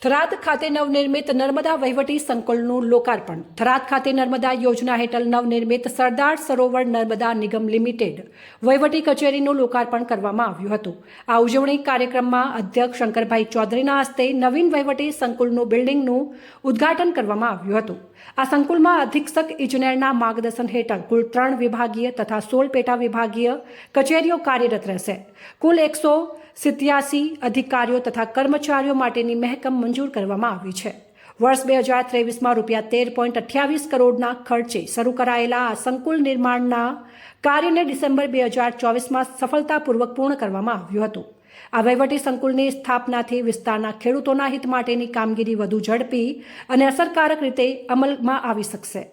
થરાદ ખાતે નવનિર્મિત નર્મદા વહીવટી સંકુલનું લોકાર્પણ. થરાદ ખાતે નર્મદા યોજના હેઠળ નવનિર્મિત સરદાર સરોવર નર્મદા નિગમ લિમિટેડ વહીવટી કચેરીનું લોકાર્પણ કરવામાં આવ્યું હતું. આ ઉજવણી કાર્યક્રમમાં અધ્યક્ષ શંકરભાઈ ચૌધરીના હસ્તે નવીન વહીવટી સંકુલનું બિલ્ડિંગનું ઉદ્ઘાટન કરવામાં આવ્યું હતું. આ સંકુલમાં અધિક્ષક ઇજનેરના માર્ગદર્શન હેઠળ કુલ 3 વિભાગીય તથા 16 પેટા વિભાગીય કચેરીઓ કાર્યરત રહેશે. કુલ 187 અધિકારીઓ તથા કર્મચારીઓ માટેની મહેકમ મંજૂર કરવામાં આવી છે. વર્ષ 2023માં ₹13.28 કરોડના ખર્ચે શરૂ કરાયેલા આ સંકુલ નિર્માણના કાર્યને ડિસેમ્બર 2024માં સફળતાપૂર્વક પૂર્ણ કરવામાં આવ્યું હતું. આ વહીવટી સંકુલની સ્થાપનાથી વિસ્તારના ખેડૂતોના હિત માટેની કામગીરી વધુ ઝડપી અને અસરકારક રીતે અમલમાં આવી શકશે.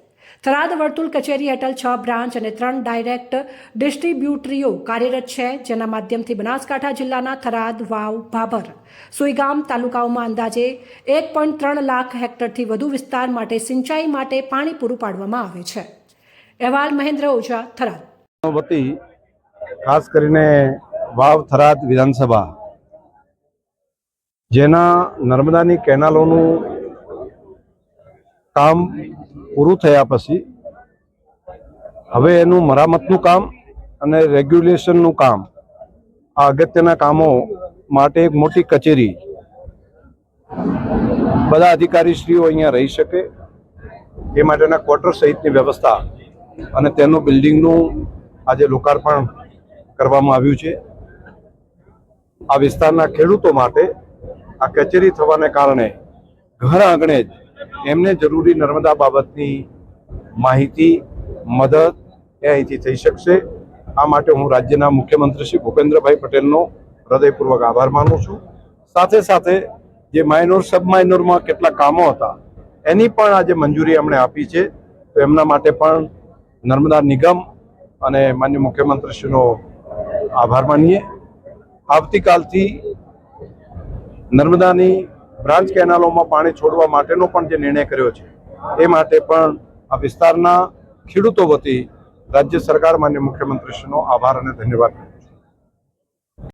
થરાદ વર્તુળ કચેરી હેઠળ 6 બ્રાન્ચ અને 3 ડાયરેક્ટ ડિસ્ટ્રીબ્યુટરીઓ કાર્યરત છે, જેના માધ્યમથી બનાસકાંઠા જિલ્લાના થરાદ, વાવ, ભાભર, સુઈગામ તાલુકાઓમાં અંદાજે 1.3 લાખ હેક્ટરથી વધુ વિસ્તાર માટે સિંચાઈ માટે પાણી પૂરું પાડવામાં આવે છે. અહેવાલ મહેન્દ્ર ઓઝા, થરાદ. વતી ખાસ કરીને વાવ થરાદ વિધાનસભા જેના નર્મદાની કેનાલોનું કામ પૂરું થયા પછી હવે એનું મરામતનું કામ અને રેગ્યુલેશનનું કામ, આ અગત્યના કામો માટે એક મોટી કચેરી, બધા અધિકારીશ્રીઓ અહીંયા રહી શકે એ માટેના ક્વાર્ટર સહિતની વ્યવસ્થા અને તેનું બિલ્ડિંગનું આજે લોકાર્પણ કરવામાં આવ્યું છે. આ વિસ્તારના ખેડૂતો માટે આ કચેરી થવાને કારણે ઘર આંગણે જ એમને જરૂરી નર્મદા બાબતની માહિતી, મદદ એ અહીંથી થઈ શકશે. આ માટે હું રાજ્યના મુખ્યમંત્રી શ્રી ભૂપેન્દ્રભાઈ પટેલનો હૃદયપૂર્વક આભાર માનું છું. સાથે સાથે જે માઇનોર સબ માઇનોરમાં કેટલા કામો હતા એની પણ આજે મંજૂરી એમણે આપી છે, તો એમના માટે પણ નર્મદા નિગમ અને માનનીય મુખ્યમંત્રીશ્રીનો આભાર માનીએ. આવતીકાલથી નર્મદાની બ્રાન્ચ કેનાલોમાં પાણી છોડવા માટેનો પણ જે નિર્ણય કર્યો છે એ માટે પણ આ વિસ્તારના ખેડૂતો વતી રાજ્ય સરકાર માન્ય મુખ્યમંત્રીશ્રીનો આભાર અને ધન્યવાદ.